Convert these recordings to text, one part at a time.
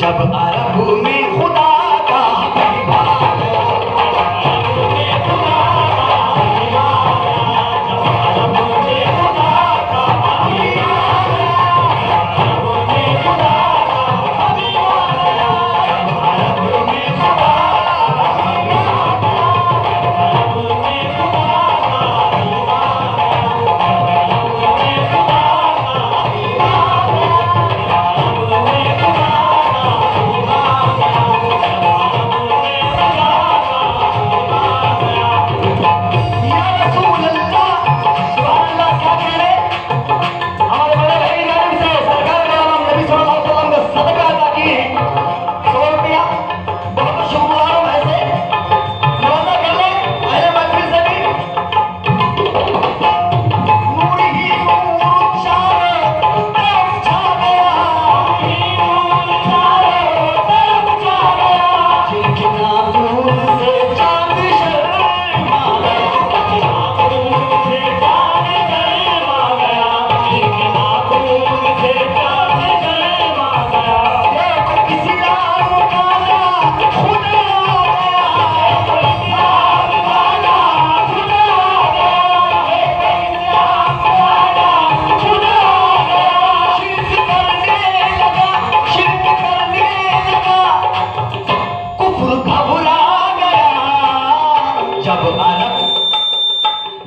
जब अरब में खुदा का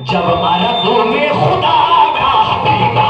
जब अरब में खुदा का हबीबा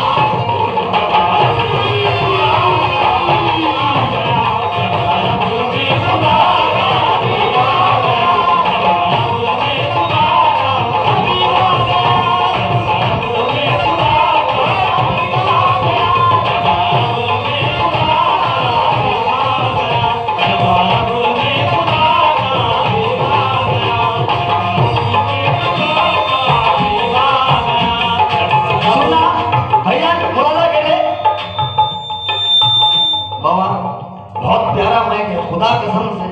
खुदा कसम से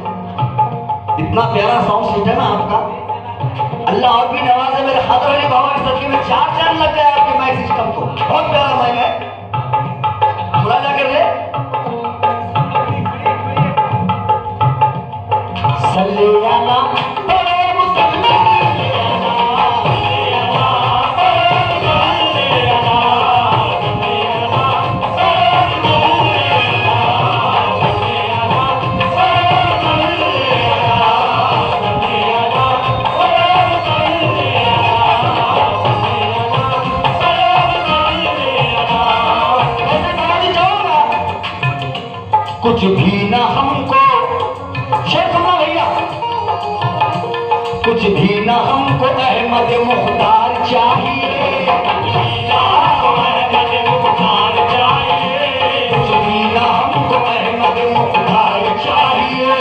इतना प्यारा सॉन्ग सीट है ना आपका। अल्लाह और भी नवाजे मेरे हज़रत अली बाबा के सदके में 4 चांद लग गया आपके माइक सिस्टम को। बहुत प्यारा माइक है, मुलाजा कर ले। सल्ले अला कुछ भी ना हमको शेख भैया, कुछ भी ना हमको अहमद मुख्तार चाहिए, कुछ भी ना हमको अहमद मुख्तार चाहिए, कुछ भी ना हमको अहमद मुख्तार चाहिए,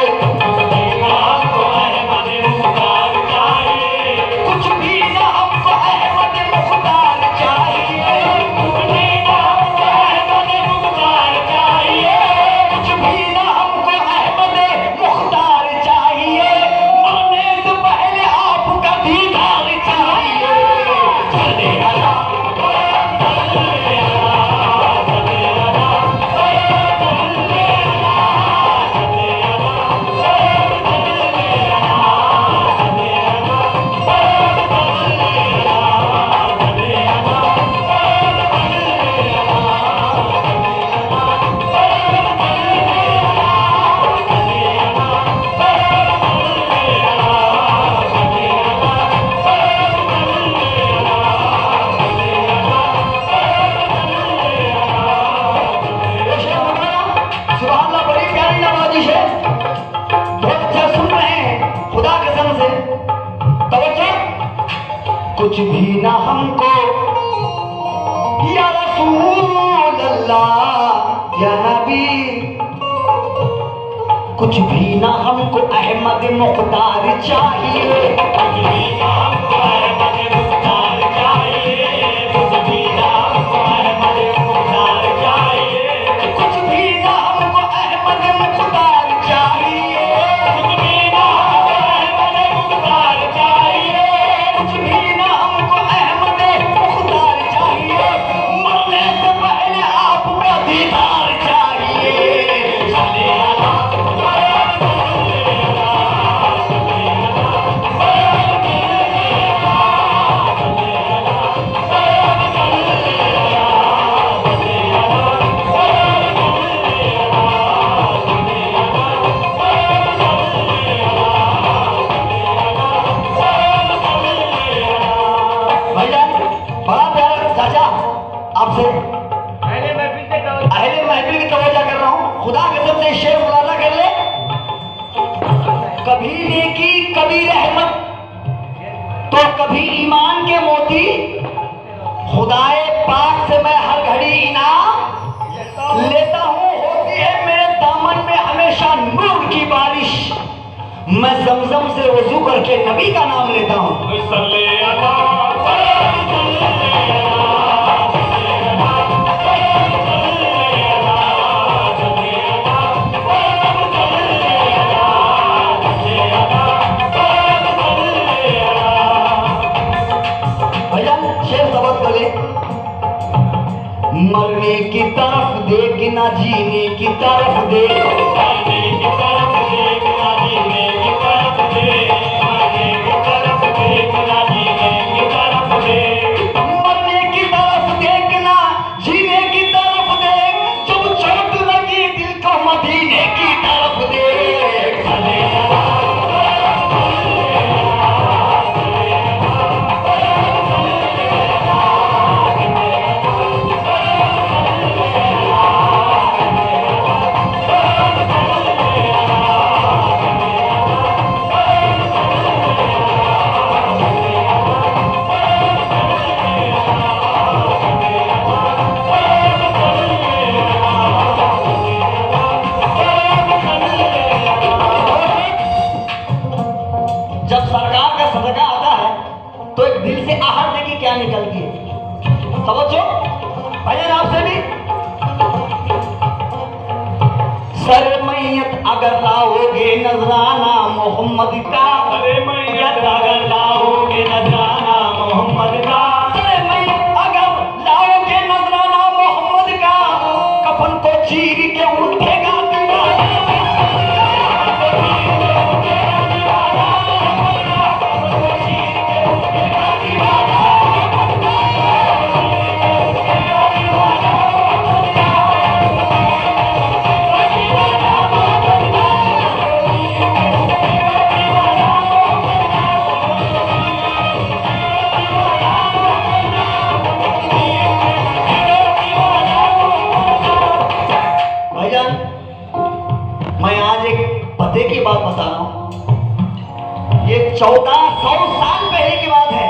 कुछ भी ना हमको या रसूल अल्लाह या नबी, कुछ भी ना हमको अहमद मुख्तार चाहिए, कुछ भी ना हमको अहमद मुख्तार चाहिए, कुछ भी ना हमको अहमद मुख्तार चाहिए, कुछ भी ना हमको अहमद मुख्तार चाहिए, कुछ भी ना हमको अहमद मुख्तार चाहिए, कुछ भी ना हमको अहमद मुख्तार चाहिए, मरने से पहले आपका दीदार चाहिए। आपसे अहले महफिल की तवज्जो कर रहा हूँ। खुदा कसम से शेर मुलाजा कर ले, कभी नेकी कभी रहमत तो कभी ईमान के मोती, खुदाए पाक से मैं हर घड़ी इनाम लेता हूँ। होती है मेरे दामन में हमेशा नूर की बारिश, मैं जमजम से वजू करके नबी का नाम लेता हूँ। मरने की तरफ देख ना जीने की तरफ देख, मरने की तरफ देख ना जीने की तरफ देख, मरने की तरफ देख ना जीने की तरफ देख, मरने की तरफ देख ना जीने की तरफ देख, जब चोट लगी दिल को मदीने की तरफ देख। जब सरकार का सदका आता है तो एक दिल से आहट देखिए क्या निकलती है, समझो भैया आपसे भी। सर मैयत अगर लाओगे नजराना मोहम्मद का, सर मैयत अगर लाओगे नजराना मोहम्मद का, सर मैयत अगर लाओगे नजराना मोहम्मद का, कफन को चीर के उठेगा की बात बता रहा हूं। ये 1400 साल पहले की बात है।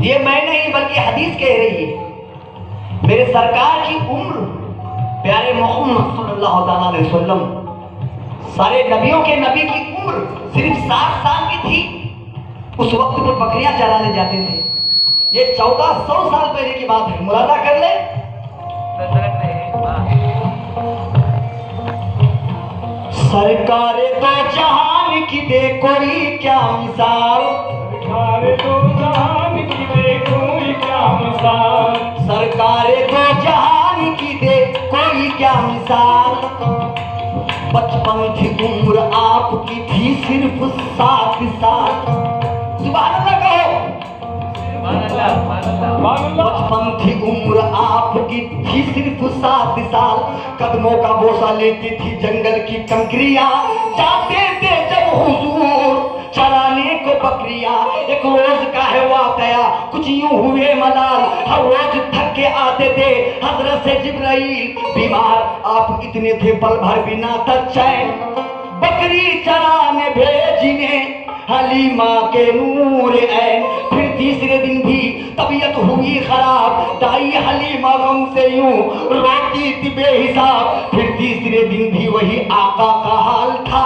ये मैं नहीं बल्कि हदीस कह रही है। मेरे सरकार की उम्र प्यारे मोहम्मद सल्लल्लाहु अलैहि वसल्लम सारे नबियों के नबी की उम्र सिर्फ 60 साल की थी। उस वक्त में बकरियां चराने जाते थे। ये 1400 साल पहले की बात है, मुलाजा कर ले। सरकारे दो जहान की दे कोई क्या मिसाल, सरकारे दो जहान की दे कोई क्या मिसाल, सरकारे दो जहान की दे कोई क्या मिसाल। बचपन थी उम्र आपकी थी सिर्फ 7 साल। सुभान अल्लाह कहो। बचपन थी उम्र आपकी थी सिर्फ 7 साल। कदमों का बोसा लेती थी जंगल की कंकरियां। जाते थे जब हुजूर चराने को बकरियां। एक रोज का है वाकया कुछ यूं हुए मलाल। हर रोज थक के आते थे हजरत से जिब्राइल। बीमार आप इतने थे पल भर बिना तक चैन। बकरी चराने भेजिने हलीमा के नूर ऐन। फिर तीसरे दिन भी तबीयत हुई खराब। दाई हलीमा गम से यूं रोती थी बेहिसाब। फिर तीसरे दिन भी वही आका का हाल था।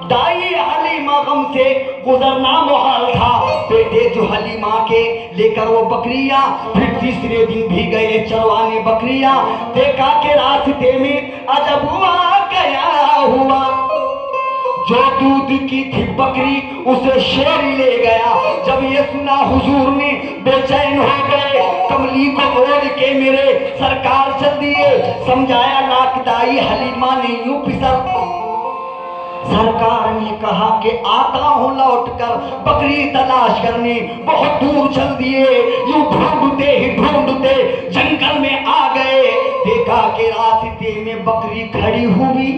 दाई हलीमा गम से गुजरना मुहाल था। बेटे जो हलीमा के लेकर वो बकरियां। फिर तीसरे दिन भी गए चरवाने बकरियां। देखा के रास्ते में अजब हुआ गया हुआ। जो दूध की थी बकरी उसे शेर ले गया। जब ये सुना हुजूर ने बेचैन हो गए। कमली को ओढ़ के मेरे सरकार चल दिए। समझाया लाकदाई हलीमा ने यूं पिसल। सरकार ने कहा कि आता हूं लौटकर बकरी तलाश करने। बहुत दूर चल दिए। यूं ढूंढते ही ढूंढते जंगल में आ गए। देखा कि रास्ते में बकरी खड़ी हुई।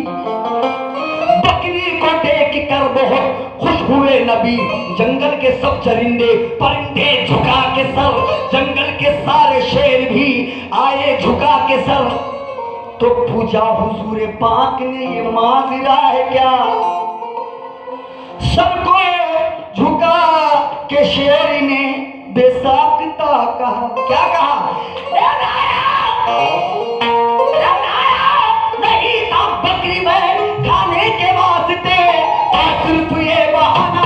बकरी को देख कर बहुत खुश हुए नबी नबी, जंगल के सब चरिंदे परिंदे झुका के सर, जंगल के सारे शेर भी आए झुका के सर। तो पूछा हुजूर पाक ने ये माजरा है क्या? सर को झुका के शेर ने बेसाख्ता कहा, क्या कहा? नहीं था बकरी में खाने के वास्ते, सिर्फ ये बहाना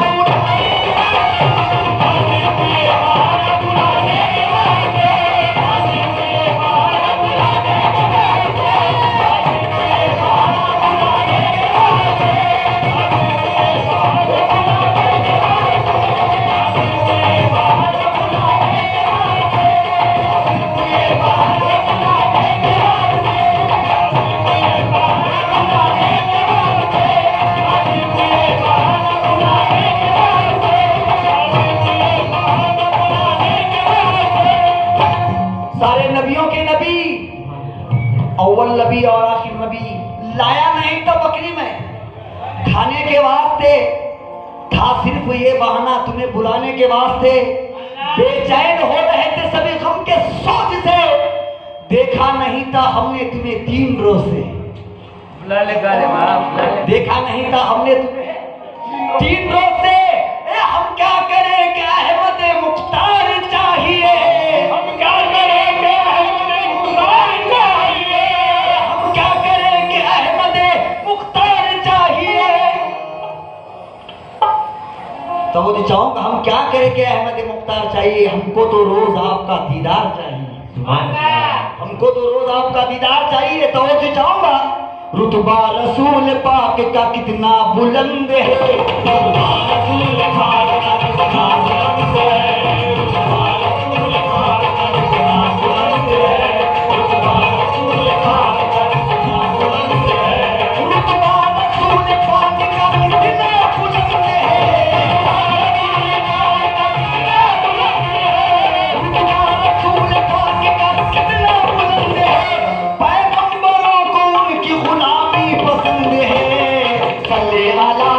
अव्वल नबी और आखिर नबी लाया नहीं था बकरी में खाने के वास्ते, था सिर्फ ये बहाना तुम्हें बुलाने के वास्ते। बेचैन हो रहे थे सभी गम के सोच से, देखा नहीं था हमने तुम्हें 3 रोज से, देखा नहीं था हमने तुम्हें 3 रोज से। हम क्या करें कि अहमद मुख्तार चाहिए, हम क्या करें कि अहमद मुख्तार चाहिए, हम क्या करें कि अहमद मुख्तार चाहिए। तो वो चाहूंगा हम क्या करें कि अहमद मुख्तार चाहिए, हमको तो रोज आपका दीदार चाहिए, हमको तो रोज आपका दीदार चाहिए। तो वो चाहूंगा रुतबा रसूल पाक का कितना बुलंद है, रुतबा रसूल पाक का कितना बुलंद है, रुतबा रसूल पाक का कितना बुलंद है, रुतबा रसूल पाक का कितना बुलंद है, रुतबा रसूल पाक का कितना बुलंद है, रुतबा रसूल पाक का कितना बुलंद है। पैगंबरों को उनकी गुलामी पसंद है, सल्ले अला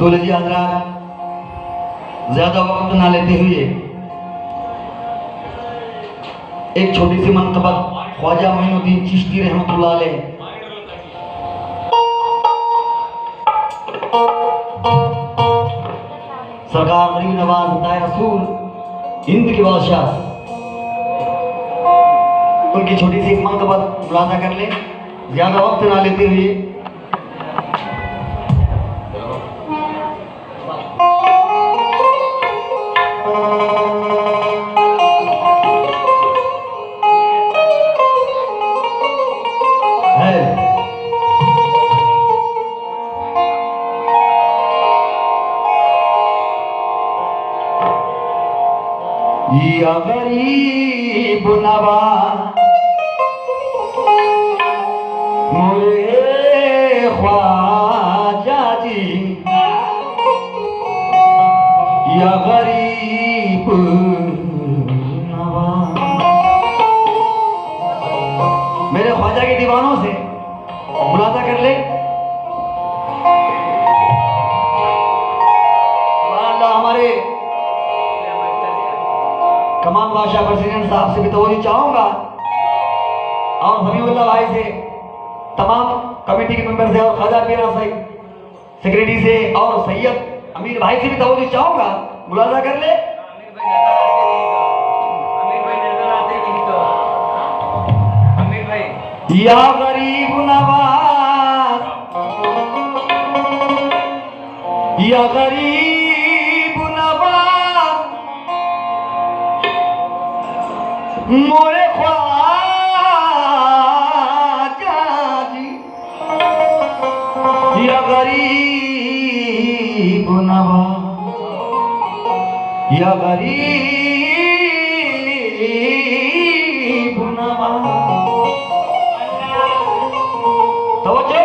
तो लीजिए हजरात, ज्यादा वक्त ना लेते हुए एक छोटी सी मनक़बत ख्वाजा मोइनुद्दीन चिश्ती रहमतुल्लाह अलैह सरकार गरीब नवाज ताए रसूल हिंद के बादशाह, उनकी छोटी सी एक मनक़बत मुलाज़ा कर ले, ज्यादा वक्त ना लेते हुए। या गरीब नवाज मोरे ख्वाजा जी, या गरीब नवाज। मेरे ख्वाजा के दीवानों से मुलाज़ा कर ले। हमारे कमाल बादशाह प्रेसिडेंट साहब से भी तवज्जो चाहूंगा, और हमीउल्लाह भाई से, तमाम कमेटी के मेंबर से, और ख्वाजा पीरा साहब सेक्रेटरी से, और सैयद अमीर भाई से भी तवज्जो चाहूंगा। मुलाज़ा कर ले। या गरीब नवाज, या गरीब नवाज मोरे ख्वाजा जी, या गरीब नवाज, या गरीब नवाज। तवज्जो।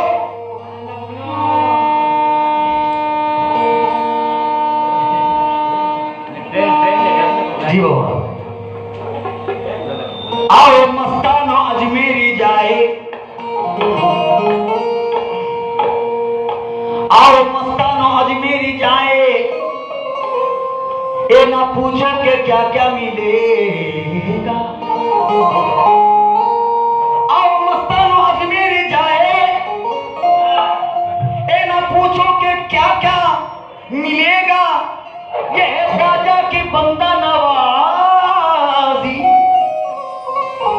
जी बाबा। आओ मस्तानो अजमेरी जाए, आओ मस्तानो अजमेरी जाए, ए ना पूछो कि क्या क्या मिलेगा। आओ मस्तानो अजमेरी जाए, ए ना पूछो कि क्या क्या मिलेगा। ये है ख्वाजा की बंदा नवाजी,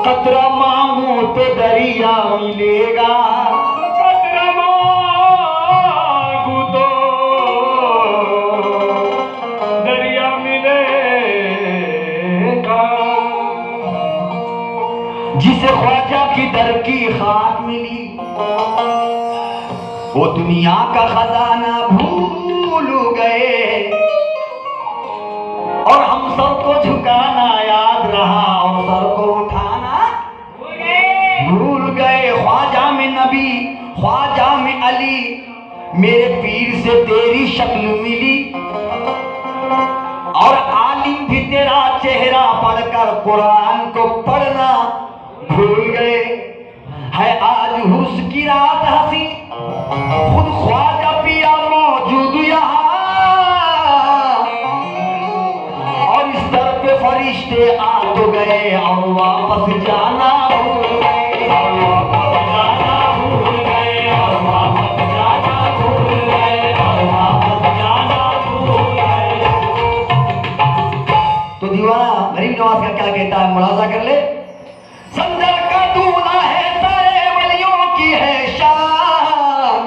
कतरा मांगू तो दरिया मिलेगा, कतरा मांगू तो दरिया मिलेगा। जिसे ख्वाजा की दर की खाक मिली, वो दुनिया का खजाना भूल गए, और हम सबको झुकाना याद रहा, और सर को उठाना भूल गए। ख्वाजा में नबी, ख्वाजा में अली, मेरे पीर से तेरी शक्ल मिली, और आलिम भी तेरा चेहरा पढ़कर कुरान को पढ़ना भूल गए। है आज हुर्स की रात हंसी, खुद ख्वाजा पिया मौजूद यहाँ, फरिश्ते आ तो गए और वापस जाना भूल गए, और वापस जाना भूल गए, और वापस जाना भूल गए, और वापस जाना भूल गए। तो दीवाना गरीब नवाज का क्या कहता है, मुलाज़ा कर ले। संदर का दूल्हा है, सारे वलियों की है शान,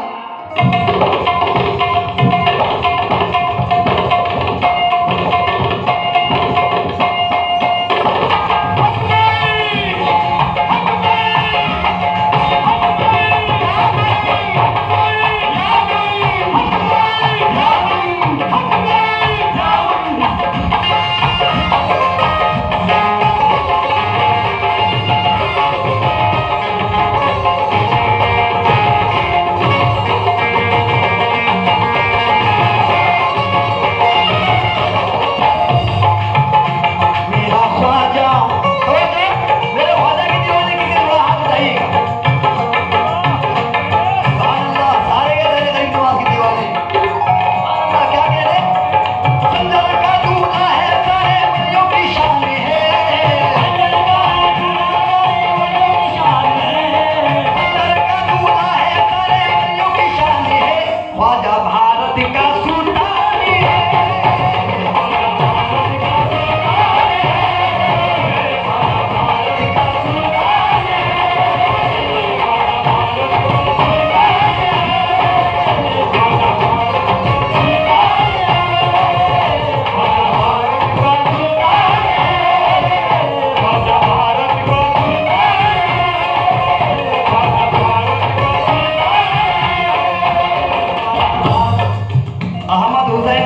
मोहम्मद हुसैन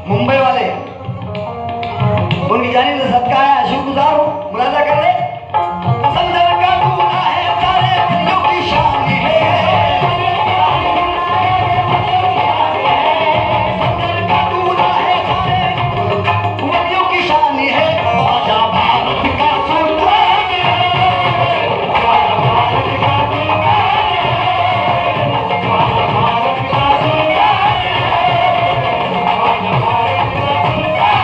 मुंबई वाले, उनकी जानिब से सदका है, शुक्रगुजार हूँ। मुलाजा कर ले। संदर का दूल्हा है, सारे वलियों की शान है। संदर का दूल्हा है, सारे वलियों की शान है। ख्वाजा भारत का सुल्तान है। ख्वाजा भारत का सुल्तान है। ख्वाजा भारत का सुल्तान है। ख्वाजा भारत का सुल्तान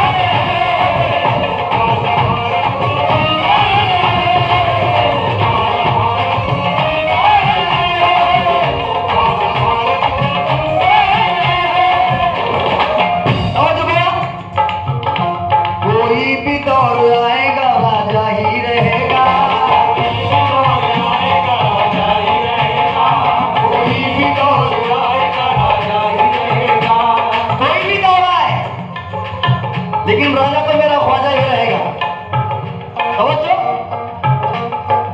समझ गया? कोई भी दौर आएगा राजा ही रहेगा। कोई भी दौर आएगा राजा ही रहेगा। कोई भी दौर आएगा राजा ही रहेगा। कोई भी दौर आए, लेकिन राजा तो मेरा ख्वाजा ही रहेगा। समझो?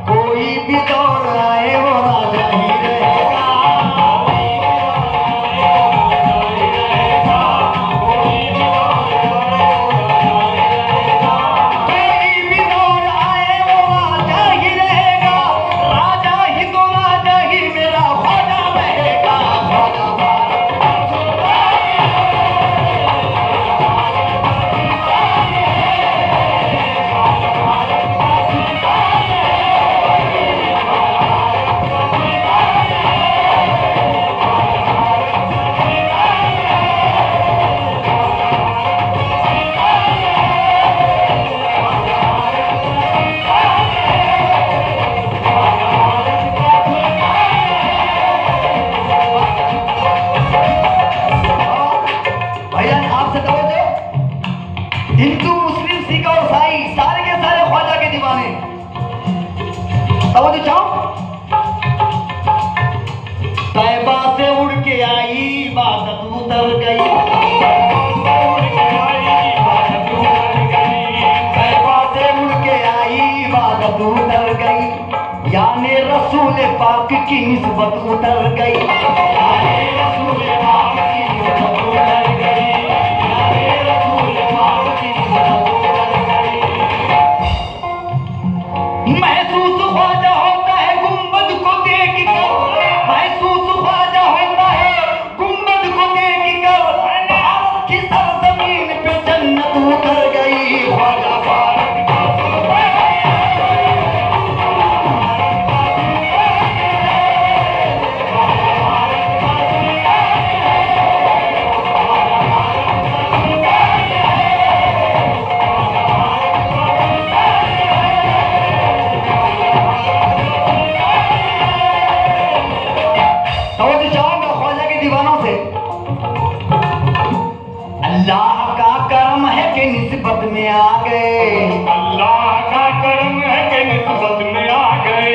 कोई भी दौर आए वो राजा ही रहेगा। कोई भी दौर आए वो राजा ही रहेगा। राजा ही तो राजा ही मेरा ख्वाजा रहेगा। ख्वाजा भारत का सुल्तान भैया आपसे तवज्जो। हिंदू मुस्लिम सिख और ईसाई सारे के सारे ख्वाजा के दीवाने। तवज्जो चाहो। तैबा से उड़ के आई इबादत उतर गई। तैबा से उड़ के आई इबादत उतर गई। यानी रसूल पाक की निस्बत उतर गई। यानी रसूल पाक की निस्बत उतर गई। यानी रसूल पाक की निस्बत उतर गई। महसूस ख्वाजा होता है गुंबद को देख कर। महसूस ख्वाजा होता है गुंबद को देख कर। भारत की सरजमीन पे जन्नत उतर गई। ख्वाजा भारत का सुल्तान समझ जाऊंगा ख्वाजा के दीवानों से। अल्लाह का करम है कि निस्बत में आ गए। अल्लाह का करम है कि निस्बत में आ गए।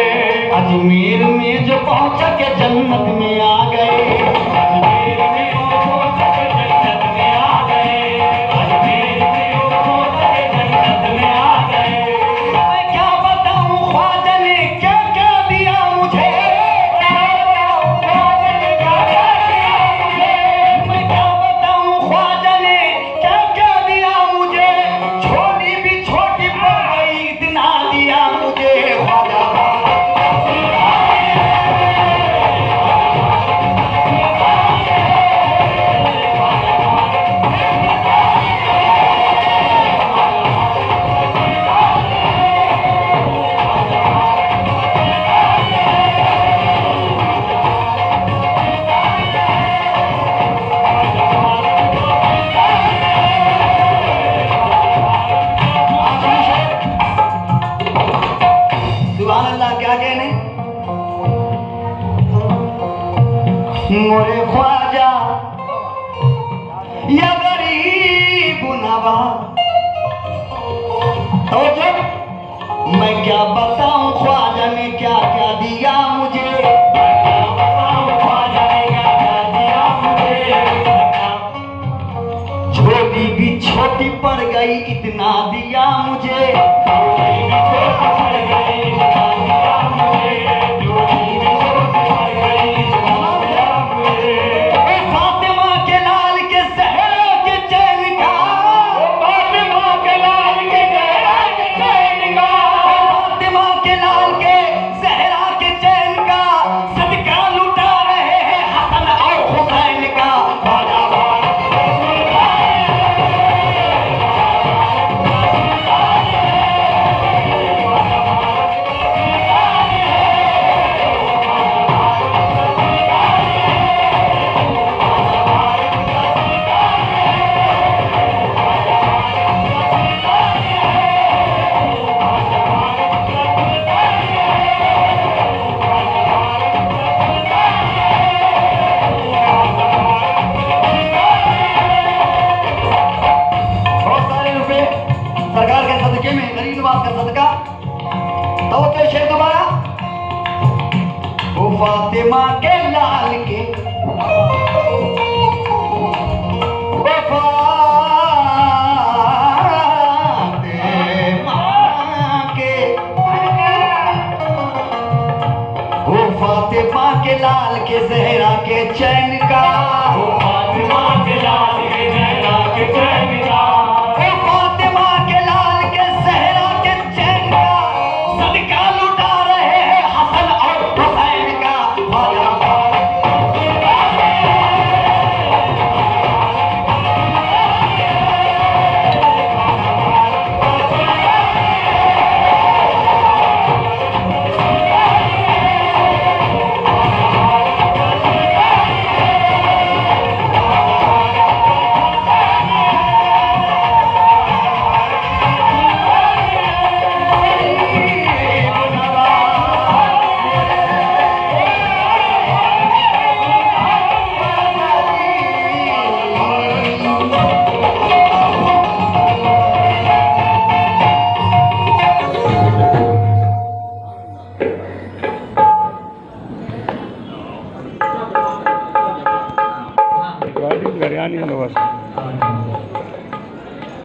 अजमेर में जो पहुंचा के जन्नत में आ गए। अजमेर में वो पहुंच के जन्नत में आ गए। अजमेर में वो पहुंच के जन्नत में आ गए। मैं क्या बताऊं ख्वाजा ने क्या क्या दिया मुझे। मैं क्या बताऊं ख्वाजा ने क्या क्या दिया मुझे। छोटी भी छोटी पड़ गई इतना दिया मुझे। ख्वाजा भारत का सुभान अल्लाह क्या कहने। मोरे ख्वाजा या गरीब नवा। तो जब मैं क्या बताऊं ख्वाजा ने क्या क्या दिया मुझे। मैं क्या बताऊं ख्वाजा ने क्या क्या दिया मुझे। छोटी भी छोटी पड़ गई इतना दिया मुझे। छोटी भी छोटी पड़ गई इतना दिया मुझे। छोटी भी छोटी पड़ गई इतना दिया मुझे। फातिमा के लाल के सहरा फातिमा के लाल के फातिमा के लाल के जहरा के चैन का फातिमा के लाल के जहरा के चैन का फातिमा के लाल के जहरा के चैन का सदका लुटा रहे हैं हसन और हुसैन का गाड़ी हरियाणी बस